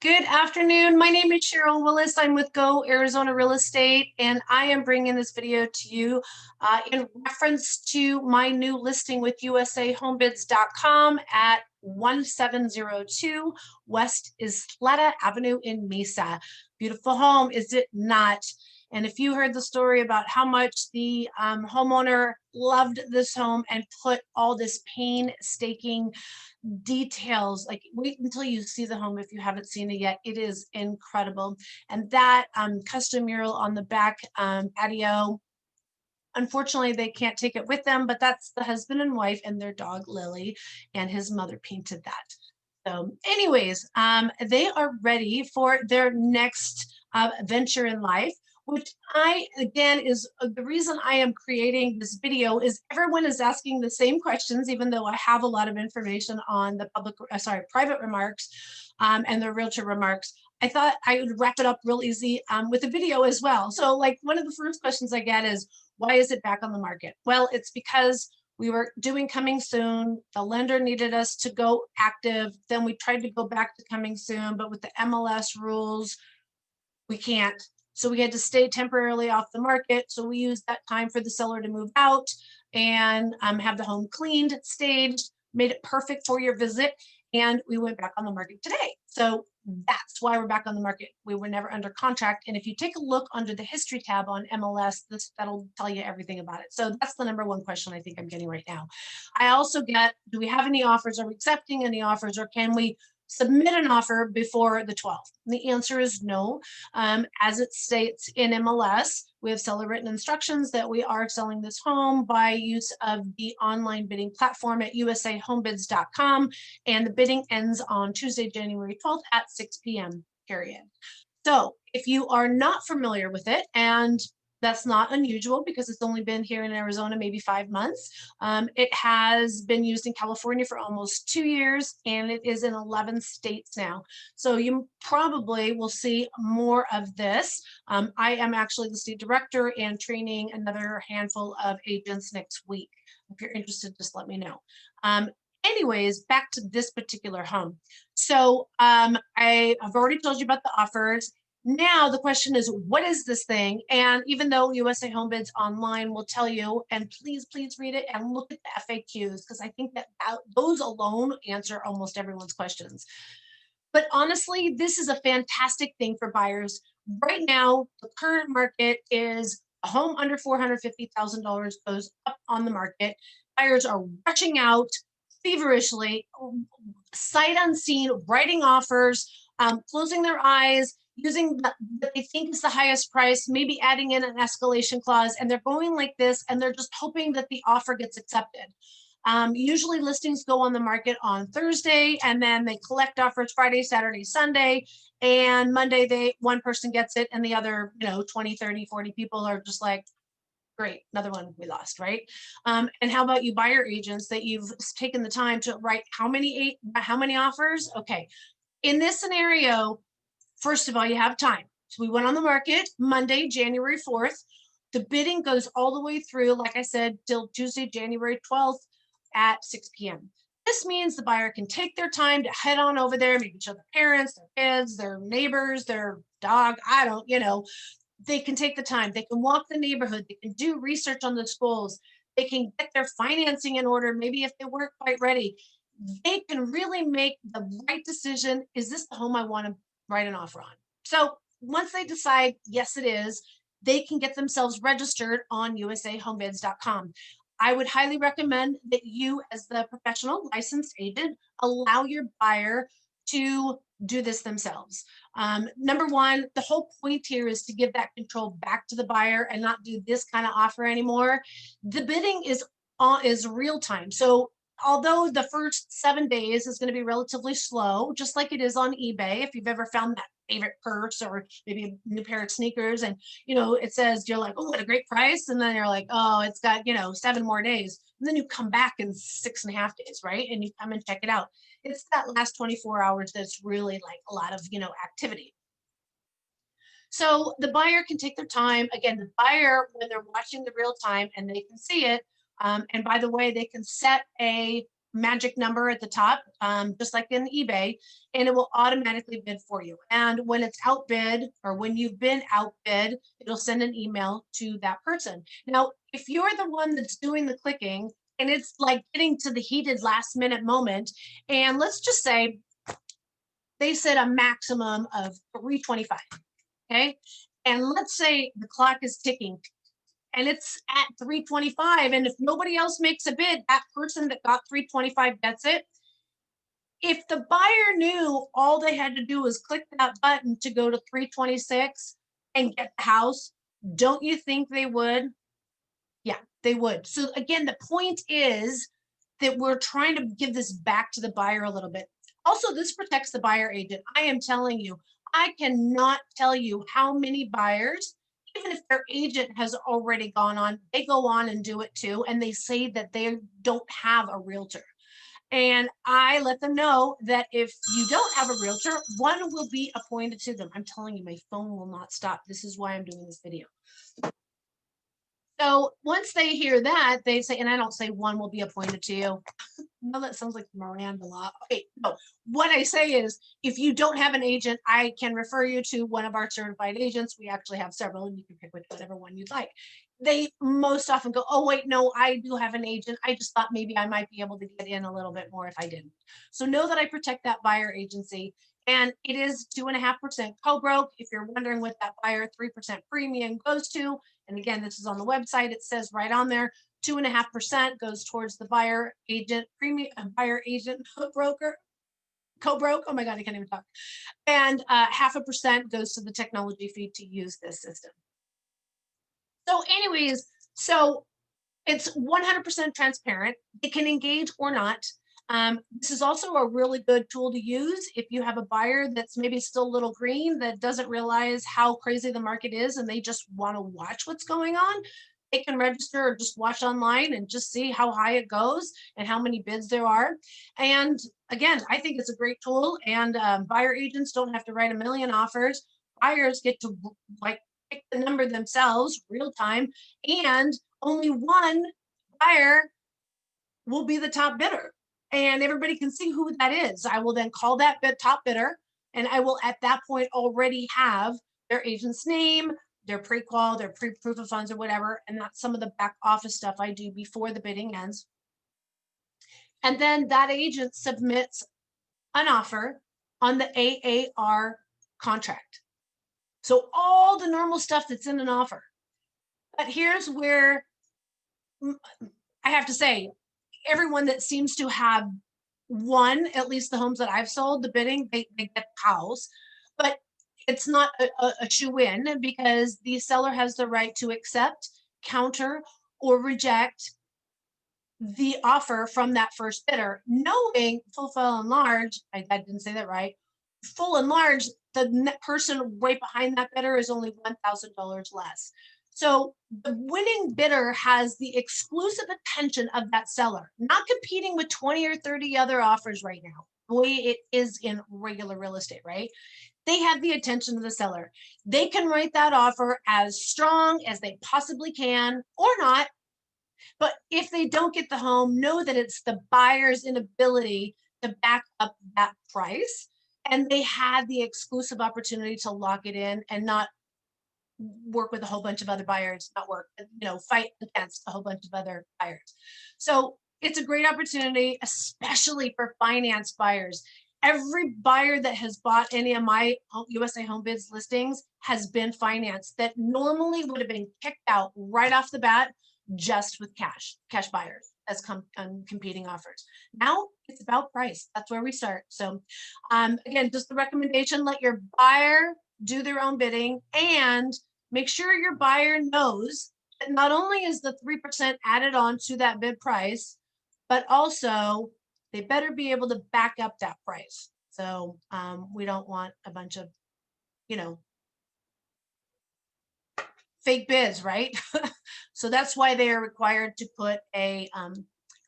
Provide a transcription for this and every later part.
Good afternoon. My name is Sheryl Willis. I'm with Go Arizona Real Estate, and I am bringing this video to you in reference to my new listing with usahomebids.com at 1702 West Isleta Avenue in Mesa. Beautiful home, is it not? And if you heard the story about how much the homeowner loved this home and put all this painstaking details, like, wait until you see the home if you haven't seen it yet. It is incredible. And that custom mural on the back patio, unfortunately they can't take it with them, but that's the husband and wife and their dog Lily, and his mother painted that. So anyways, they are ready for their next venture in life, which again, is the reason I am creating this video. Is everyone is asking the same questions, even though I have a lot of information on the private remarks and the realtor remarks. I thought I would wrap it up real easy with a video as well. So like, one of the first questions I get is, why is it back on the market? Well, it's because we were doing coming soon. The lender needed us to go active. Then we tried to go back to coming soon, but with the MLS rules, we can't. So we had to stay temporarily off the market. So we used that time for the seller to move out and have the home cleaned, staged, made it perfect for your visit. And we went back on the market today. So that's why we're back on the market. We were never under contract. And if you take a look under the history tab on MLS, that'll tell you everything about it. So that's the number one question I think I'm getting right now. I also get, do we have any offers? Are we accepting any offers, or can we submit an offer before the 12th? And the answer is no. As it states in MLS, we have seller written instructions that we are selling this home by use of the online bidding platform at usahomebids.com, and the bidding ends on Tuesday, January 12th at 6 p.m. period. So if you are not familiar with it, and that's not unusual because it's only been here in Arizona maybe 5 months. It has been used in California for almost 2 years, and it is in 11 states now. So you probably will see more of this. I am actually the state director and training another handful of agents next week. If you're interested, just let me know. Anyways, back to this particular home. So I have already told you about the offers. Now the question is, what is this thing? And even though USA Home Bids online will tell you, and please read it and look at the FAQs, because I think that those alone answer almost everyone's questions. But honestly, this is a fantastic thing for buyers. Right now, the current market is a home under $450,000 goes up on the market. Buyers are rushing out feverishly, sight unseen, writing offers, closing their eyes, using what they think is the highest price, maybe adding in an escalation clause, and they're going like this, and they're just hoping that the offer gets accepted. Usually listings go on the market on Thursday, and then they collect offers Friday, Saturday, Sunday, and Monday one person gets it, and the other 20, 30, 40 people are just like, great, another one we lost, right? And how about you buyer agents that you've taken the time to write how many offers? Okay, in this scenario, first of all, you have time. So we went on the market Monday, January 4th. The bidding goes all the way through, like I said, till Tuesday, January 12th at 6 p.m. This means the buyer can take their time to head on over there, maybe show their parents, their kids, their neighbors, their dog. They can take the time. They can walk the neighborhood. They can do research on the schools. They can get their financing in order. Maybe if they weren't quite ready, they can really make the right decision. Is this the home I want to write an offer on? So once they decide, yes, it is, they can get themselves registered on usahomebids.com. I would highly recommend that you, as the professional licensed agent, allow your buyer to do this themselves. Number one, the whole point here is to give that control back to the buyer and not do this kind of offer anymore. The bidding is real time. So although the first 7 days is going to be relatively slow, just like it is on eBay, if you've ever found that favorite purse or maybe a new pair of sneakers, and it says, you're like, oh, what a great price, and then you're like, oh, it's got 7 more days, and then you come back in 6.5 days, right? And you come and check it out. It's that last 24 hours that's really like a lot of activity. So the buyer can take their time. Again, the buyer, when they're watching the real time and they can see it, and by the way, they can set a magic number at the top, just like in eBay, and it will automatically bid for you. And when it's outbid or when you've been outbid, it'll send an email to that person. Now, if you're the one that's doing the clicking and it's like getting to the heated last minute moment, and let's just say they said a maximum of 325, okay? And let's say the clock is ticking and it's at 325, and if nobody else makes a bid, that person that got 325 gets it. If the buyer knew all they had to do was click that button to go to 326 and get the house, don't you think they would? Yeah, they would. So again, the point is that we're trying to give this back to the buyer a little bit. Also, this protects the buyer agent. I am telling you, I cannot tell you how many buyers, even if their agent has already gone on, they go on and do it too, and they say that they don't have a realtor. And I let them know that if you don't have a realtor, one will be appointed to them. I'm telling you, my phone will not stop. This is why I'm doing this video. So once they hear that, they say, and I don't say one will be appointed to you. No, that sounds like Miranda law. Okay, no. What I say is, if you don't have an agent, I can refer you to one of our certified agents. We actually have several, and you can pick whatever one you'd like. They most often go, oh, wait, no, I do have an agent. I just thought maybe I might be able to get in a little bit more if I didn't. So know that I protect that buyer agency. And it is 2.5% co-broke. If you're wondering what that buyer 3% premium goes to, and again, this is on the website, it says right on there, 2.5% goes towards the buyer agent premium, buyer agent broker, co-broke. Oh my God, I can't even talk. And 0.5% goes to the technology fee to use this system. So anyways, so it's 100% transparent. It can engage or not. This is also a really good tool to use if you have a buyer that's maybe still a little green, that doesn't realize how crazy the market is and they just want to watch what's going on. They can register or just watch online and just see how high it goes and how many bids there are. And again, I think it's a great tool, and buyer agents don't have to write a million offers. Buyers get to like pick the number themselves real time, and only one buyer will be the top bidder, and everybody can see who that is. I will then call that top bidder, and I will at that point already have their agent's name, their pre-qual, their pre-proof of funds or whatever, and that's some of the back office stuff I do before the bidding ends. And then that agent submits an offer on the AAR contract. So all the normal stuff that's in an offer. But here's where I have to say, everyone that seems to have won, at least the homes that I've sold, the bidding, they get the house, but it's not a shoe-in, because the seller has the right to accept, counter, or reject the offer from that first bidder, knowing full and large, I didn't say that right, full and large, the person right behind that bidder is only $1,000 less. So the winning bidder has the exclusive attention of that seller, not competing with 20 or 30 other offers right now, the way it is in regular real estate, right? They have the attention of the seller. They can write that offer as strong as they possibly can or not. But if they don't get the home, know that it's the buyer's inability to back up that price. And they had the exclusive opportunity to lock it in and not work with a whole bunch of other buyers, not work, fight against a whole bunch of other buyers. So it's a great opportunity, especially for finance buyers. Every buyer that has bought any of my USA Home Bids listings has been financed, that normally would have been kicked out right off the bat just with cash buyers as competing offers. Now it's about price. That's where we start. So again, just the recommendation, let your buyer do their own bidding, and make sure your buyer knows that not only is the 3% added on to that bid price, but also they better be able to back up that price. So we don't want a bunch of, fake bids, right? So that's why they are required to put a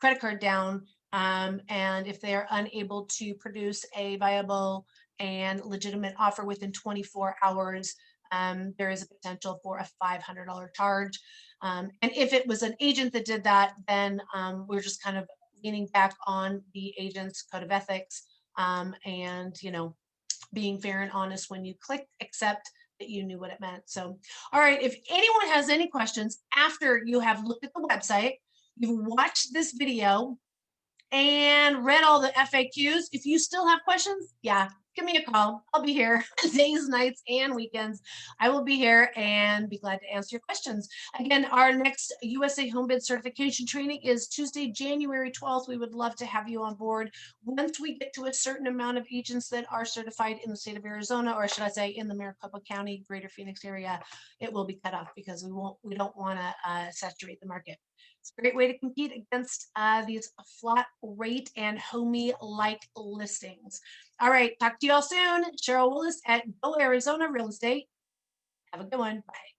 credit card down. And if they are unable to produce a viable and legitimate offer within 24 hours, there is a potential for a $500 charge. And if it was an agent that did that, then we're just kind of leaning back on the agent's code of ethics, and being fair and honest when you click accept, that you knew what it meant. So, all right, if anyone has any questions after you have looked at the website, you've watched this video and read all the FAQs, if you still have questions, yeah, give me a call. I'll be here days, nights, and weekends. I will be here and be glad to answer your questions. Again, our next USA Home Bid certification training is Tuesday, January 12th. We would love to have you on board. Once we get to a certain amount of agents that are certified in the state of Arizona, or should I say in the Maricopa County, Greater Phoenix area, it will be cut off because we don't want to saturate the market. It's a great way to compete against these flat rate and homey-like listings. All right, talk to you all soon. Sheryl Willis at Go Arizona Real Estate. Have a good one. Bye.